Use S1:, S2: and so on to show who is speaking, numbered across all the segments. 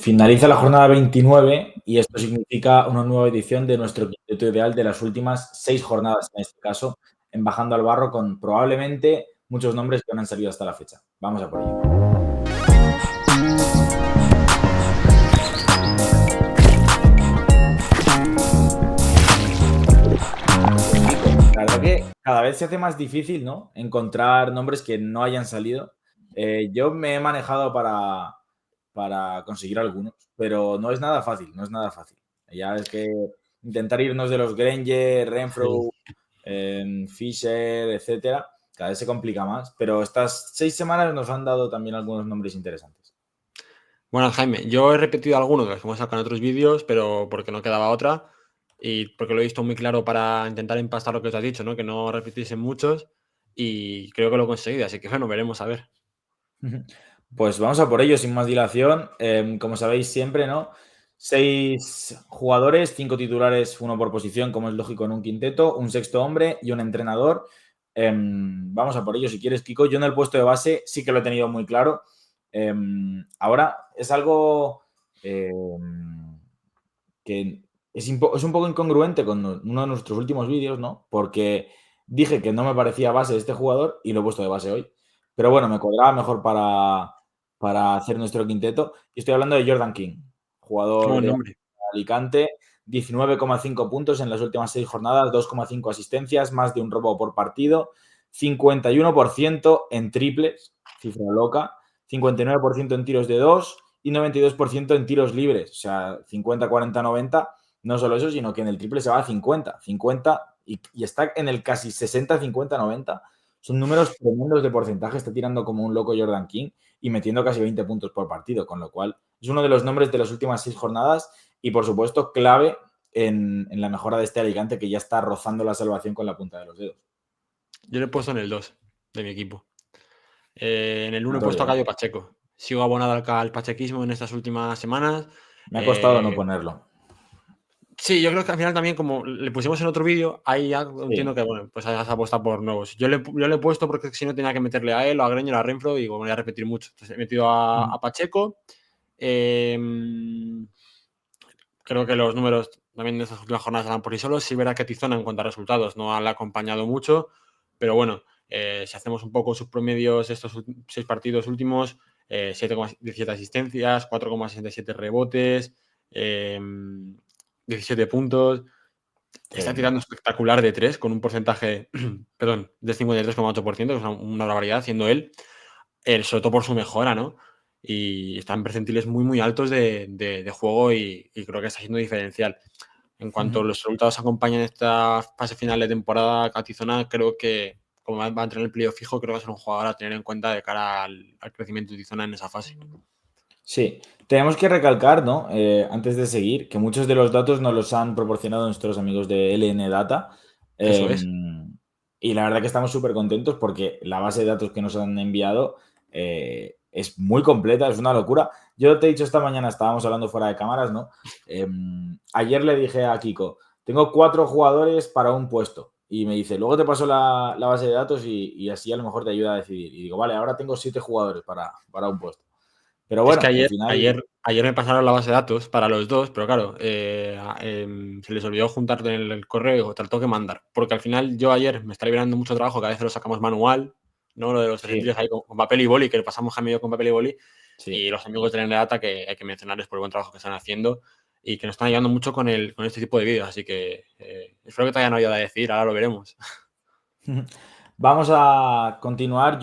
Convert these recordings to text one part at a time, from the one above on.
S1: Finaliza la jornada 29 y esto significa una nueva edición de nuestro quinteto ideal de las últimas 6 jornadas, en este caso, en Bajando al Barro, con probablemente muchos nombres que no han salido hasta la fecha. Vamos a por ello. La verdad que cada vez se hace más difícil, ¿no?, encontrar nombres que no hayan salido. Yo me he manejado para conseguir algunos, pero no es nada fácil, no es nada fácil. Ya es que intentar irnos de los Granger, Renfrew, Fisher, etcétera, cada vez se complica más, pero estas 6 semanas nos han dado también algunos nombres interesantes.
S2: Bueno, Jaime, yo he repetido algunos de los que hemos sacado en otros vídeos, pero porque no quedaba otra y porque lo he visto muy claro para intentar empastar lo que os has dicho, ¿no? Que no repitiesen muchos y creo que lo he conseguido, así que bueno, veremos a ver.
S1: Pues vamos a por ello, sin más dilación. Como sabéis siempre, ¿no? 6 jugadores, 5 titulares, 1 por posición, como es lógico en un quinteto, un sexto hombre y un entrenador. Vamos a por ello, si quieres, Kiko. Yo en el puesto de base sí que lo he tenido muy claro. Ahora es algo que es un poco incongruente con uno de nuestros últimos vídeos, ¿no? Porque dije que no me parecía base de este jugador y lo he puesto de base hoy. Pero bueno, me cuadraba mejor para hacer nuestro quinteto. Y estoy hablando de Jordan King,
S2: Qué
S1: jugador
S2: buen
S1: de
S2: nombre.
S1: Alicante, 19,5 puntos en las últimas 6 jornadas, 2,5 asistencias, más de un robo por partido, 51% en triples, cifra loca, 59% en tiros de 2 y 92% en tiros libres. O sea, 50, 40, 90. No solo eso, sino que en el triple se va a 50, 50 y está en el casi 60, 50, 90. Son números tremendos de porcentaje. Está tirando como un loco Jordan King y metiendo casi 20 puntos por partido, con lo cual es uno de los nombres de las últimas 6 jornadas y, por supuesto, clave en la mejora de este Alicante que ya está rozando la salvación con la punta de los dedos.
S2: Yo lo he puesto en el 2 de mi equipo. En el 1 he puesto a
S1: Notorio, ¿eh?
S2: Cayo Pacheco. Sigo abonado al pachequismo en estas últimas semanas.
S1: Me ha costado no ponerlo.
S2: Sí, yo creo que al final también, como le pusimos en otro vídeo, ahí ya entiendo
S1: Sí.
S2: que, bueno, pues hayas apostado por nuevos. Yo le he puesto porque si no tenía que meterle a él, o a Greñer, a Renfro, y digo, voy a repetir mucho. Entonces he metido a Pacheco. Creo que los números también de estas últimas jornadas van por sí solos. Sí, verá que Tizona en cuanto a resultados no le ha acompañado mucho, pero bueno, si hacemos un poco sus promedios de estos 6 partidos últimos, 7,17 asistencias, 4,67 rebotes, 17 puntos. Está tirando espectacular de 3 con un porcentaje, perdón, de 53,8%, que es una barbaridad, siendo él, sobre todo por su mejora, ¿no? Y está en percentiles muy, muy altos de juego y creo que está siendo diferencial. En cuanto los resultados acompañan esta fase final de temporada, Tizona creo que, como va a tener el playoff fijo, creo que va a ser un jugador a tener en cuenta de cara al crecimiento de Tizona en esa fase.
S1: Sí, tenemos que recalcar, ¿no? Antes de seguir, que muchos de los datos nos los han proporcionado nuestros amigos de LN Data.
S2: Eso es.
S1: Y la verdad que estamos súper contentos porque la base de datos que nos han enviado es muy completa, es una locura. Yo te he dicho esta mañana, estábamos hablando fuera de cámaras, ¿no? Ayer le dije a Kiko, tengo 4 jugadores para un puesto. Y me dice, luego te paso la base de datos y así a lo mejor te ayuda a decidir. Y digo, vale, ahora tengo 7 jugadores para un puesto. Pero
S2: Es que
S1: bueno, al final.
S2: ayer me pasaron la base de datos para los dos, pero claro, se les olvidó juntar en el correo y digo, te lo tengo que mandar. Porque al final yo ayer me está liberando mucho trabajo, que a veces lo sacamos manual, ¿no? Lo de los
S1: Sí,
S2: percentiles ahí con papel y boli, que lo pasamos Jaime y yo con papel y boli.
S1: sí.
S2: Y los amigos de la Data, que hay que mencionarles por el buen trabajo que están haciendo y que nos están ayudando mucho con este tipo de vídeos. Así que espero que todavía no haya de decir, ahora lo veremos.
S1: Vamos a continuar.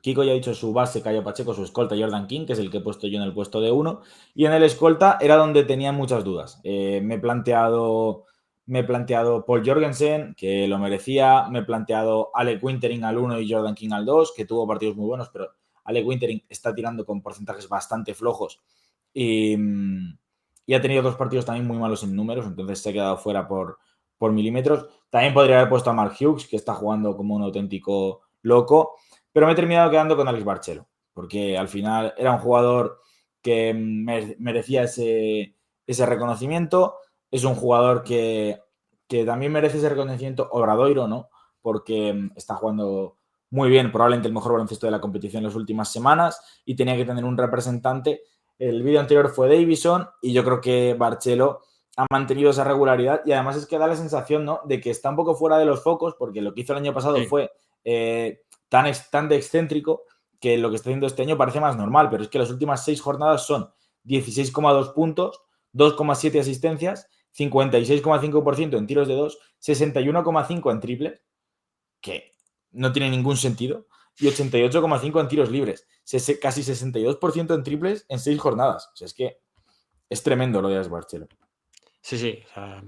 S1: Kiko ya ha dicho su base, Cayo Pacheco, su escolta, Jordan King, que es el que he puesto yo en el puesto de 1. Y en el escolta era donde tenía muchas dudas. Me he planteado Paul Jorgensen, que lo merecía. Me he planteado Alec Wintering al 1 y Jordan King al 2, que tuvo partidos muy buenos, pero Alec Wintering está tirando con porcentajes bastante flojos. Y, y ha tenido 2 partidos también muy malos en números, entonces se ha quedado fuera por milímetros. También podría haber puesto a Mark Hughes, que está jugando como un auténtico loco, pero me he terminado quedando con Alex Barchelo, porque al final era un jugador que merecía ese reconocimiento. Es un jugador que también merece ese reconocimiento, Obradoiro, ¿no? Porque está jugando muy bien, probablemente el mejor baloncesto de la competición en las últimas semanas, y tenía que tener un representante El vídeo anterior fue Davison y yo creo que Barcelo ha mantenido esa regularidad y además es que da la sensación, ¿no?, de que está un poco fuera de los focos porque lo que hizo el año pasado
S2: Sí.
S1: fue tan de excéntrico que lo que está haciendo este año parece más normal, pero es que las últimas 6 jornadas son 16,2 puntos, 2,7 asistencias, 56,5% en tiros de 2, 61,5 en triples, que no tiene ningún sentido, y 88,5 en tiros libres. Casi 62% en triples en 6 jornadas. O sea, es que es tremendo lo de Alex Barcelo.
S2: Sí, sí. O sea,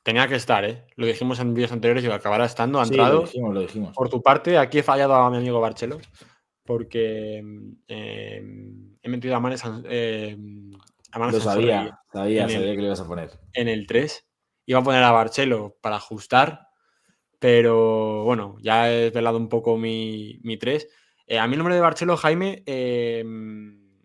S2: tenía que estar, ¿eh? Lo dijimos en vídeos anteriores y acabará estando, ha
S1: Sí, lo
S2: entrado.
S1: dijimos.
S2: Por tu parte, aquí he fallado a mi amigo Barcelo porque he metido a Manes
S1: Lo
S2: Sansorregui
S1: sabía
S2: en
S1: que lo ibas a poner.
S2: el 3. Iba a poner a Barcelo para ajustar, pero bueno, ya he velado un poco mi 3. A mí el nombre de Barcelo, Jaime,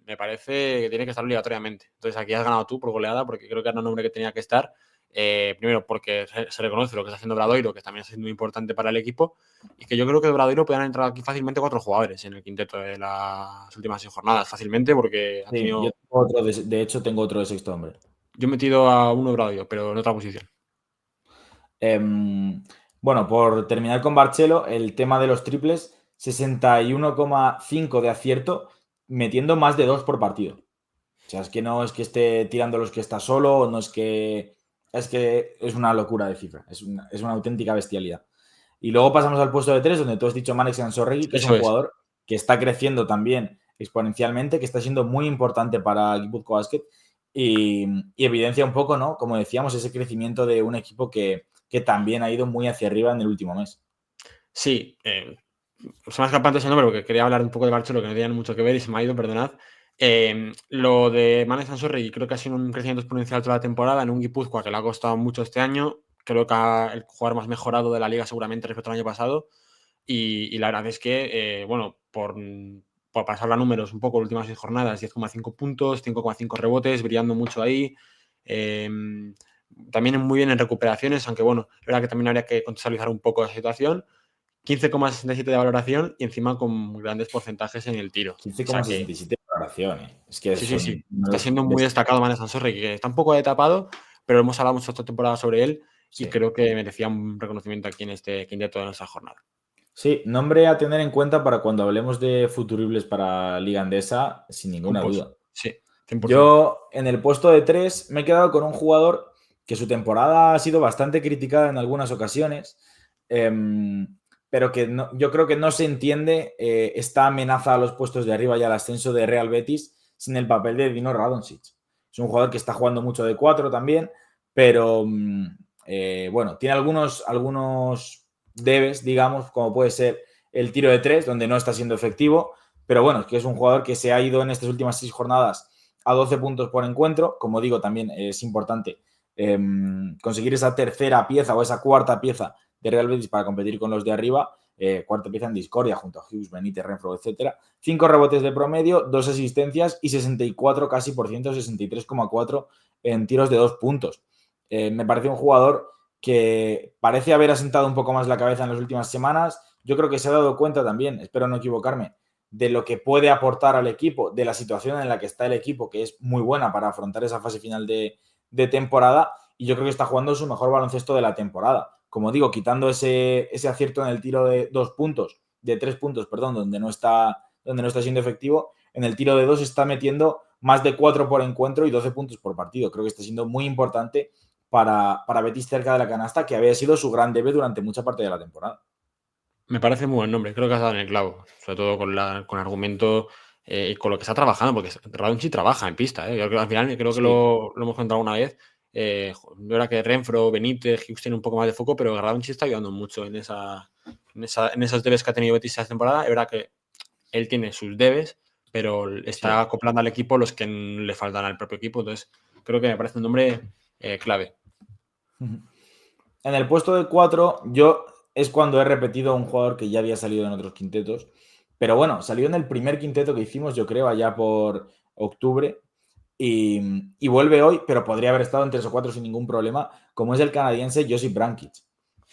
S2: me parece que tiene que estar obligatoriamente. Entonces aquí has ganado tú por goleada, porque creo que era un nombre que tenía que estar. Primero, porque se reconoce lo que está haciendo Obradoiro, que también está siendo muy importante para el equipo, y que yo creo que de Obradoiro puedan entrar aquí fácilmente 4 jugadores en el quinteto de las últimas 6 jornadas, fácilmente, porque ha
S1: Sí, yo
S2: tenido.
S1: tengo otro de hecho, tengo otro de sexto hombre.
S2: Yo he metido a uno Obradoiro, pero en otra posición.
S1: Bueno, por terminar con Barcelo, el tema de los triples, 61,5 de acierto, metiendo más de 2 por partido. O sea, es que no es que esté tirando los que está solo, no es que... Es que es una locura de cifra, es una auténtica bestialidad. Y luego pasamos al puesto de 3, donde tú has dicho Manex Ansorregui, que es un
S2: Eso es.
S1: jugador que está creciendo también exponencialmente, que está siendo muy importante para Guipúzcoa Basket y evidencia un poco, ¿no?, como decíamos, ese crecimiento de un equipo que también ha ido muy hacia arriba en el último mes.
S2: Sí, se me ha escapado ese nombre porque quería hablar un poco de Barcelo, que no tenía mucho que ver y se me ha ido, perdonad. Lo de Manes Ansorregui creo que ha sido un crecimiento exponencial toda la temporada en un Guipúzcoa que le ha costado mucho este año. Creo que el jugador más mejorado de la liga seguramente respecto al año pasado. Y la verdad es que, bueno, por pasar a números un poco, las últimas 6 jornadas, 10,5 puntos, 5,5 rebotes, brillando mucho ahí. También muy bien en recuperaciones, aunque bueno, es verdad que también habría que contextualizar un poco la situación. 15,67 de valoración y encima con grandes porcentajes en el tiro. O sea que
S1: 15,67 de valoración, ¿eh? Es que
S2: sí, sí, sí.
S1: son
S2: Está
S1: números
S2: siendo muy destacado Manes Ansorri, que está un poco de tapado, pero hemos hablado mucho esta temporada sobre él y
S1: Sí.
S2: creo que merecía un reconocimiento aquí en este quinteto de nuestra jornada.
S1: Sí, nombre a tener en cuenta para cuando hablemos de futuribles para Liga Andesa, sin ninguna
S2: Pulpos.
S1: duda.
S2: Sí, 100%.
S1: Yo, en el puesto de 3, me he quedado con un jugador que su temporada ha sido bastante criticada en algunas ocasiones, pero que yo creo que no se entiende esta amenaza a los puestos de arriba y al ascenso de Real Betis sin el papel de Dino Radonjic. Es un jugador que está jugando mucho de 4 también, pero bueno, tiene algunos debes, digamos, como puede ser el tiro de 3, donde no está siendo efectivo, pero bueno, es que es un jugador que se ha ido en estas últimas 6 jornadas a 12 puntos por encuentro. Como digo, también es importante conseguir esa tercera pieza o esa cuarta pieza de Real Betis para competir con los de arriba. Cuarta pieza en discordia junto a Hughes, Benítez, Renfro, etc. 5 rebotes de promedio, 2 asistencias y 64 casi por ciento, 63,4 en tiros de 2 puntos. Me parece un jugador que parece haber asentado un poco más la cabeza en las últimas semanas. Yo creo que se ha dado cuenta también, espero no equivocarme, de lo que puede aportar al equipo, de la situación en la que está el equipo, que es muy buena para afrontar esa fase final de temporada, y yo creo que está jugando su mejor baloncesto de la temporada. Como digo, quitando ese acierto en el tiro de 2 puntos, de 3 puntos, perdón, donde no está siendo efectivo, en el tiro de 2 está metiendo más de 4 por encuentro y 12 puntos por partido. Creo que está siendo muy importante para Betis cerca de la canasta, que había sido su gran debe durante mucha parte de la temporada.
S2: Me parece muy buen nombre, creo que has dado en el clavo, sobre todo con argumento y con lo que está trabajando, porque Radonjic trabaja en pista. Yo creo que al final creo que
S1: Sí.
S2: lo hemos contado una vez. No era que Renfro, Benítez, Hughes tiene un poco más de foco, pero Radonjic está ayudando mucho en esos debes que ha tenido Betis esta temporada. Es verdad que él tiene sus debes, pero está
S1: Sí.
S2: acoplando al equipo los que le faltan al propio equipo. Entonces, creo que me parece un nombre clave.
S1: En el puesto de 4, yo es cuando he repetido a un jugador que ya había salido en otros quintetos. Pero bueno, salió en el primer quinteto que hicimos, yo creo, allá por octubre. Y vuelve hoy, pero podría haber estado en 3 o 4 sin ningún problema, como es el canadiense Josip Brankic.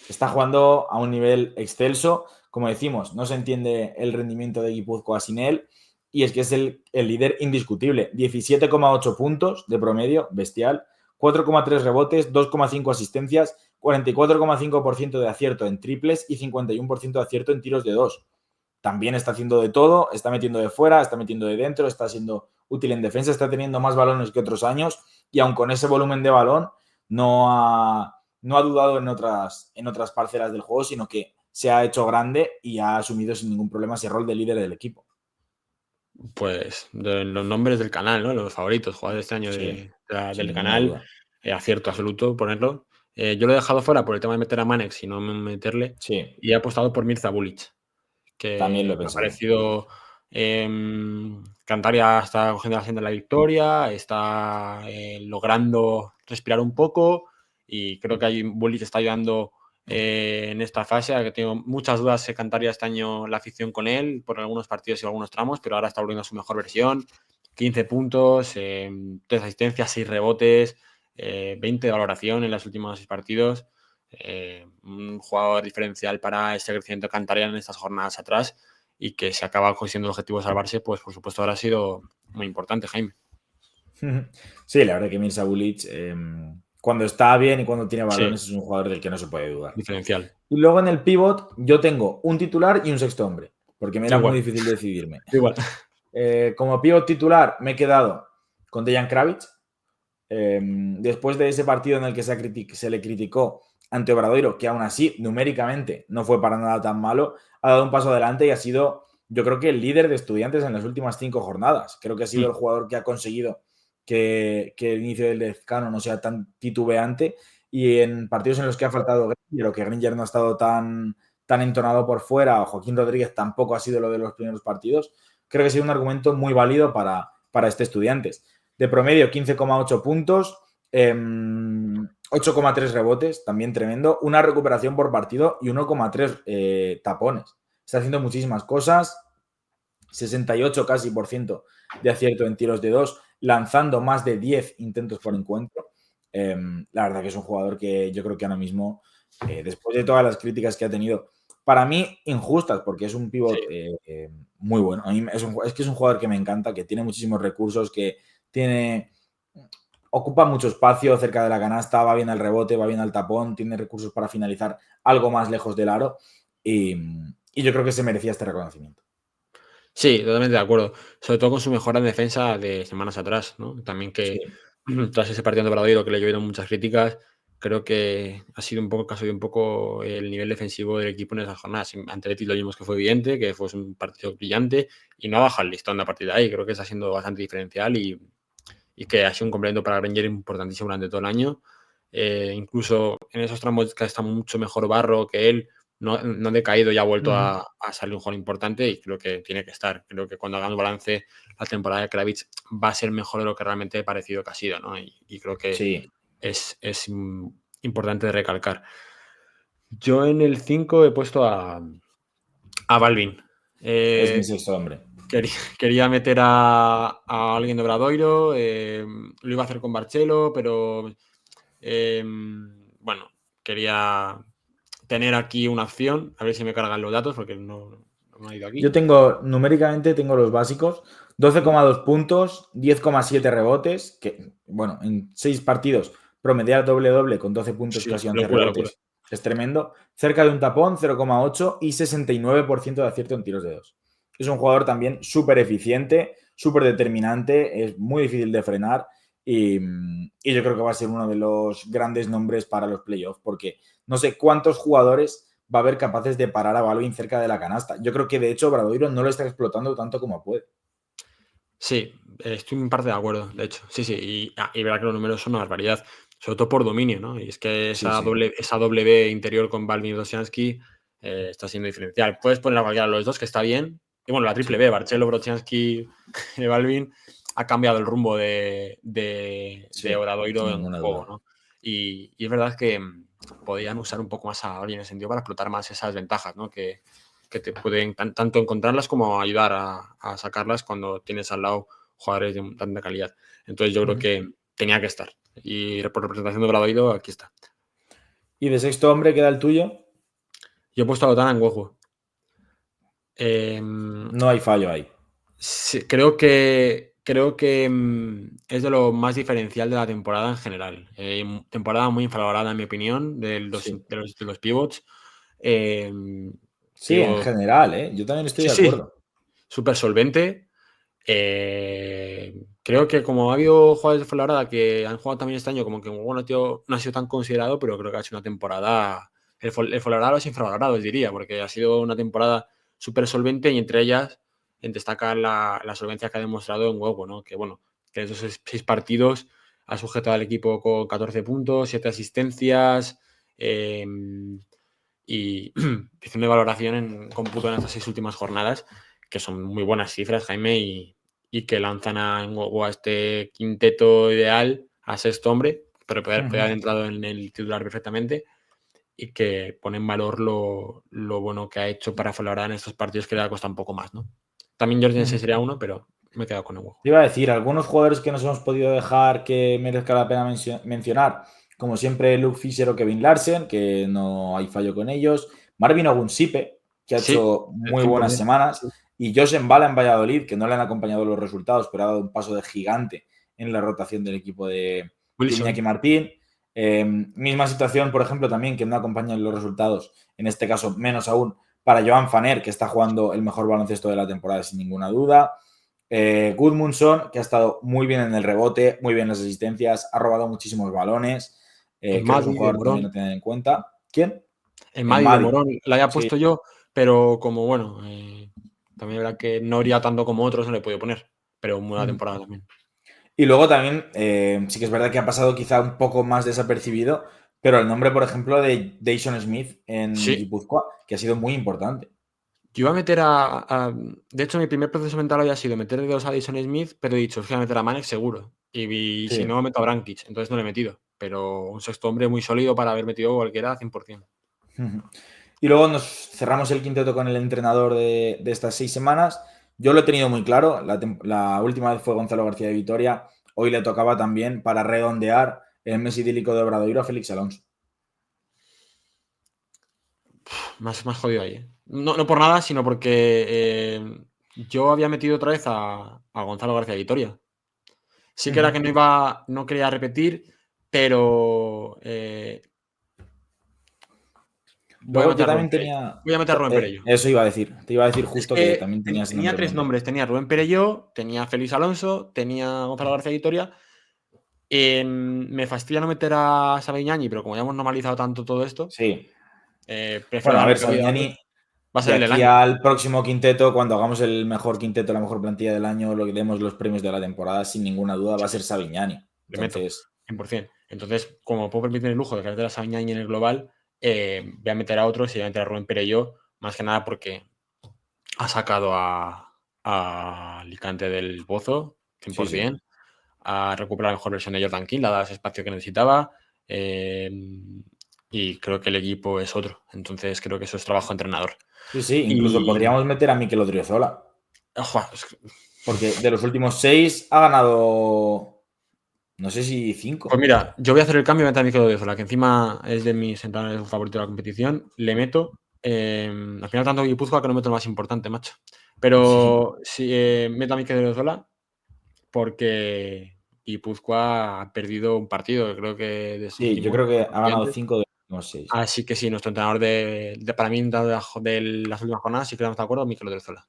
S1: Está jugando a un nivel excelso. Como decimos, no se entiende el rendimiento de Guipúzcoa sin él. y es que es el líder indiscutible. 17,8 puntos de promedio, bestial, 4,3 rebotes, 2,5 asistencias, 44,5% de acierto en triples y 51% de acierto en tiros de 2. También está haciendo de todo, está metiendo de fuera, está metiendo de dentro, está siendo útil en defensa, está teniendo más balones que otros años y aun con ese volumen de balón no ha dudado en otras parcelas del juego, sino que se ha hecho grande y ha asumido sin ningún problema ese rol de líder del equipo.
S2: Pues de los nombres del canal, ¿no? Los favoritos, jugadores de este año
S1: Sí, sin
S2: del
S1: ninguna
S2: canal,
S1: duda.
S2: acierto absoluto ponerlo. Yo lo he dejado fuera por el tema de meter a Manex y no meterle,
S1: Sí,
S2: y he apostado por Mirza Bulic,
S1: también lo
S2: que
S1: he
S2: me ha
S1: pensado.
S2: parecido. Cantabria está cogiendo la senda de la victoria, está logrando respirar un poco, y creo que ahí Bulic está ayudando en esta fase, que tengo muchas dudas si Cantabria este año la afición con él por algunos partidos y algunos tramos, pero ahora está volviendo a su mejor versión. 15 puntos, 3 asistencias, 6 rebotes, 20 de valoración en los últimos 6 partidos. Un jugador diferencial para este crecimiento cantariano en estas jornadas atrás, y que se acaba consiguiendo el objetivo de salvarse, pues por supuesto ahora ha sido muy importante, Jaime.
S1: Sí, la verdad que Mirza Bulic, cuando está bien y cuando tiene
S2: Sí,
S1: balones, es un jugador del que no se puede dudar.
S2: diferencial.
S1: Y luego en el pivot yo tengo un titular y un sexto hombre, porque me era muy
S2: Igual,
S1: difícil decidirme.
S2: igual.
S1: Como pivot titular me he quedado con Dejan Kravic. Después de ese partido en el que se le criticó ante Obradoiro, que aún así numéricamente no fue para nada tan malo, ha dado un paso adelante y ha sido, yo creo que el líder de Estudiantes en las últimas 5 jornadas. Creo que ha sido el jugador que ha conseguido que el inicio del decano no sea tan titubeante, y en partidos en los que ha faltado Granger o que Granger no ha estado tan entonado por fuera, o Joaquín Rodríguez tampoco ha sido lo de los primeros partidos, creo que ha sido un argumento muy válido para este Estudiantes. De promedio, 15,8 puntos, 8,3 rebotes, también tremendo, una recuperación por partido y 1,3 tapones. Está haciendo muchísimas cosas, 68 casi por ciento de acierto en tiros de 2, lanzando más de 10 intentos por encuentro. La verdad que es un jugador que yo creo que ahora mismo, después de todas las críticas que ha tenido, para mí injustas, porque es un pivot muy bueno. A mí es que es un jugador que me encanta, que tiene muchísimos recursos, que ocupa mucho espacio cerca de la canasta, va bien al rebote, va bien al tapón, tiene recursos para finalizar algo más lejos del aro, y yo creo que se merecía este reconocimiento.
S2: Sí, totalmente de acuerdo. Sobre todo con su mejora en defensa de semanas atrás, ¿no? También que
S1: Sí,
S2: tras ese partido de Bradoiro, que le llovieron muchas críticas, creo que ha sido un poco caso de un poco el nivel defensivo del equipo en esas jornadas. Ante Betis lo vimos que fue evidente, que fue un partido brillante, y no ha bajado el listón a partir de ahí. Creo que está siendo bastante diferencial, y que ha sido un complemento para Granger importantísimo durante todo el año. Incluso en esos tramos que está mucho mejor Barro que él, no ha decaído y ha vuelto a salir un jugador importante, y creo que tiene que estar. Creo que cuando hagamos balance, la temporada de Kravic va a ser mejor de lo que realmente he parecido que ha sido, ¿no? Y creo que
S1: sí.
S2: es importante de recalcar. Yo en el 5 he puesto a Balvin.
S1: Es mi sexto hombre.
S2: Quería meter a alguien de Obradoiro, lo iba a hacer con Barcelo, pero bueno, quería tener aquí una opción, a ver si me cargan los datos, porque no me ha ido aquí.
S1: Yo numéricamente tengo los básicos, 12,2 puntos, 10,7 rebotes, que, bueno, en 6 partidos promediar doble-doble con 12 puntos y
S2: Sí,
S1: casi 11
S2: locura, locura.
S1: rebotes es tremendo. Cerca de un tapón, 0,8 y 69% de acierto en tiros de 2. Es un jugador también súper eficiente, súper determinante, es muy difícil de frenar, y yo creo que va a ser uno de los grandes nombres para los playoffs, porque no sé cuántos jugadores va a haber capaces de parar a Balvin cerca de la canasta. Yo creo que de hecho Obradoiro no lo está explotando tanto como puede.
S2: Sí, estoy en parte de acuerdo, de hecho. Sí, sí, y verá que los números son una barbaridad, sobre todo por dominio, ¿no? Y es que
S1: Sí,
S2: esa
S1: sí.
S2: doble B interior con Balvin y Brosiansky está siendo diferencial. Puedes poner a cualquiera de los dos, que está bien. Y bueno, la triple
S1: Sí,
S2: B, Barcelo, Brosiansky, Balvin, ha cambiado el rumbo de
S1: sí,
S2: Obradoiro
S1: sin
S2: en
S1: ninguna
S2: juego,
S1: duda.
S2: ¿no? Y es verdad que podían usar un poco más a Balvin en el sentido para explotar más esas ventajas, ¿no? Que te pueden tanto encontrarlas como ayudar a sacarlas cuando tienes al lado jugadores de tanta calidad. Entonces yo creo que tenía que estar. Y por representación de Obradoiro, aquí está.
S1: ¿Y de sexto hombre queda el tuyo?
S2: Yo he puesto a Otana en Goju.
S1: No hay fallo ahí.
S2: Sí, creo que es de lo más diferencial de la temporada en general. Temporada muy infravalorada, en mi opinión,
S1: Sí.
S2: de los pivots.
S1: Sí, en
S2: Tío,
S1: general, ¿eh? Yo también estoy
S2: sí,
S1: de
S2: sí,
S1: acuerdo.
S2: súper solvente. Creo que como ha habido jugadores de Fuenlabrada que han jugado también este año, como que bueno, tío, no ha sido tan considerado, pero creo que ha hecho una temporada. El Fuenlabrada es infravalorado, os diría, porque ha sido una temporada súper solvente y entre ellas destaca la solvencia que ha demostrado en Huevo, ¿no? Que bueno, que en esos 6 partidos ha sujetado al equipo con 14 puntos, 7 asistencias y hizo una valoración en cómputo en estas 6 últimas jornadas, que son muy buenas cifras, Jaime, y que lanzan a este quinteto ideal, a sexto hombre, pero puede haber entrado en el titular perfectamente, y que pone en valor lo bueno que ha hecho para Fuenlabrada en estos partidos que le ha costado un poco más, ¿no? También Jorgensen sería uno, pero me he quedado con el huevo.
S1: Te iba a decir, algunos jugadores que nos hemos podido dejar que merezca la pena mencionar, como siempre Luke Fisher o Kevin Larsen, que no hay fallo con ellos, Marvin Ogunsipe, que ha
S2: Sí,
S1: hecho
S2: el
S1: muy buenas
S2: 100%.
S1: semanas,
S2: Sí.
S1: y Joseph Bala en Valladolid, que no le han acompañado los resultados, pero ha dado un paso de gigante en la rotación del equipo de Iñaki
S2: Wilson.
S1: Martín. Misma situación, por ejemplo, también que no acompañan los resultados, en este caso menos aún, para Joan Faner, que está jugando el mejor baloncesto de la temporada sin ninguna duda. Gudmundsson, que ha estado muy bien en el rebote, muy bien en las asistencias, ha robado muchísimos balones.
S2: En
S1: Creo que es un
S2: Madrid de
S1: jugador también a
S2: Morón.
S1: tener en cuenta. ¿Quién?
S2: En
S1: En
S2: Madrid de
S1: Madrid.
S2: Morón la había
S1: Sí.
S2: puesto yo, pero como bueno, también era que no haría tanto como otros, no le he podido poner. Pero muy buena temporada también.
S1: Y luego también, sí que es verdad que ha pasado quizá un poco más desapercibido, pero el nombre, por ejemplo, de Dayson Smith en
S2: Sí,
S1: Guipúzcoa, que ha sido muy importante.
S2: yo iba a meter de hecho, mi primer proceso mental había sido meter de dos a Dyson Smith, pero he dicho, es que voy a meter a Manek seguro. Y si
S1: Sí.
S2: no, meto a Brankic, entonces no le he metido. Pero un sexto hombre muy sólido para haber metido cualquiera 100%.
S1: Y luego nos cerramos el quinteto con el entrenador de estas 6 semanas. Yo lo he tenido muy claro. La última vez fue Gonzalo García de Vitoria. Hoy le tocaba también para redondear el mes idílico de Obradoiro a Félix Alonso.
S2: Más jodido ahí, ¿eh? No, no por nada, sino porque yo había metido otra vez a Gonzalo García Vitoria. Sí que era que no quería repetir, pero voy a
S1: Luego yo
S2: meter a Rubén
S1: también
S2: Perello.
S1: tenía.
S2: Voy a meter a Rubén Perello.
S1: Eso iba a decir. Te iba a decir
S2: Es
S1: justo que
S2: que
S1: también tenías el
S2: tenía
S1: nombre de
S2: 3
S1: Rubén Perello.
S2: nombres. Tenía Rubén Perello, tenía Félix Alonso, tenía Gonzalo García Vitoria. Me fastidia no meter a Sabiñani, pero como ya hemos normalizado tanto todo esto,
S1: Sí.
S2: prefiero
S1: Bueno, a ver,
S2: darle cabida a otros.
S1: Savignani,
S2: Va a
S1: de
S2: ser el del
S1: aquí
S2: año.
S1: al próximo quinteto, cuando hagamos el mejor quinteto, la mejor plantilla del año, lo que demos los premios de la temporada, sin ninguna duda, va
S2: Sí,
S1: a ser Savignani.
S2: le meto,
S1: Entonces,
S2: 100%. Entonces, como puedo permitir el lujo de meter a Sabiñani en el global, voy a meter a otros y voy a meter a Rubén Perello, más que nada porque ha sacado a Alicante del Pozo,
S1: sí, sí.
S2: 100%. Ha recuperado la mejor versión de Jordan King, le ha dado ese espacio que necesitaba. Y creo que el equipo es otro. Entonces creo que eso es trabajo de entrenador.
S1: Sí, sí, incluso
S2: Y.
S1: podríamos meter a Mikel Odriozola,
S2: Ojo,
S1: porque de los últimos 6 ha ganado, no sé si
S2: pues
S1: 5.
S2: mira, yo voy a hacer el cambio y voy a meter a Mikel Odriozola, que encima es de mis entrenadores favoritos de la competición. Le meto. Al final, tanto Guipúzcoa que no meto lo más importante, macho.
S1: Sí,
S2: Pero sí, meto a Mikel Odriozola porque Guipúzcoa ha perdido un partido, creo que de sus
S1: sí, yo
S2: últimos
S1: creo que ha ganado
S2: siguientes.
S1: 5 de los últimos 6.
S2: Así que sí, nuestro entrenador para mí, de las últimas jornadas, sí que estamos de acuerdo, Mikel Odriozola.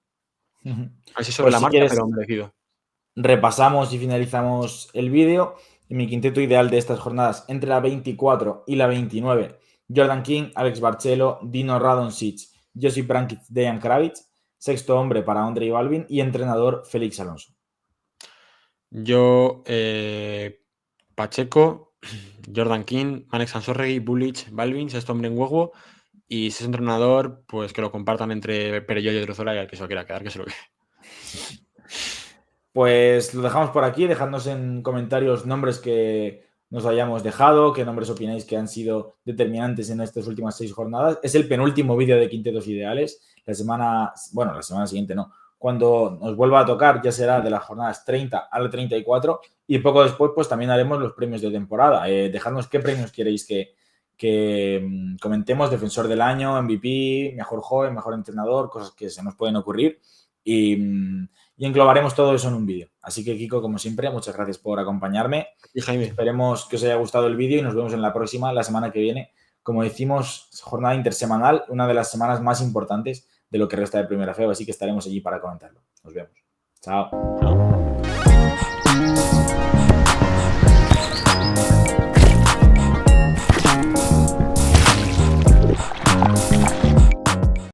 S2: Así sobre
S1: Pues
S2: la
S1: si
S2: marcha,
S1: quieres,
S2: pero merecido.
S1: repasamos y finalizamos el vídeo. En mi quinteto ideal de estas jornadas, entre la 24 y la 29, Jordan King, Alex Barcelo, Dino Radonjic, Josip Brankic, Dejan Kravic, sexto hombre para Andrei Balvin y entrenador Félix Alonso.
S2: Yo, Pacheco, Jordan King, Manek Sansorregui, Bulic, Balvin, sexto hombre en huevo. Y si es entrenador, pues que lo compartan entre Perello y Odriozola y al que se lo quiera quedar, que se lo quede.
S1: Pues lo dejamos por aquí, dejadnos en comentarios nombres que nos hayamos dejado, qué nombres opináis que han sido determinantes en estas últimas 6 jornadas. Es el penúltimo vídeo de Quintetos Ideales. La semana siguiente no. Cuando nos vuelva a tocar ya será de las jornadas 30 a la 34 y poco después pues también haremos los premios de temporada. Dejadnos qué premios queréis que comentemos, defensor del año, MVP, mejor joven, mejor entrenador, cosas que se nos pueden ocurrir. Y y englobaremos todo eso en un vídeo. Así que, Kiko, como siempre, muchas gracias por acompañarme.
S2: Y Jaime.
S1: Esperemos que os haya gustado el vídeo y nos vemos en la próxima, la semana que viene. Como decimos, jornada intersemanal, una de las semanas más importantes de lo que resta de Primera Feo, así que estaremos allí para comentarlo. Nos vemos. Chao.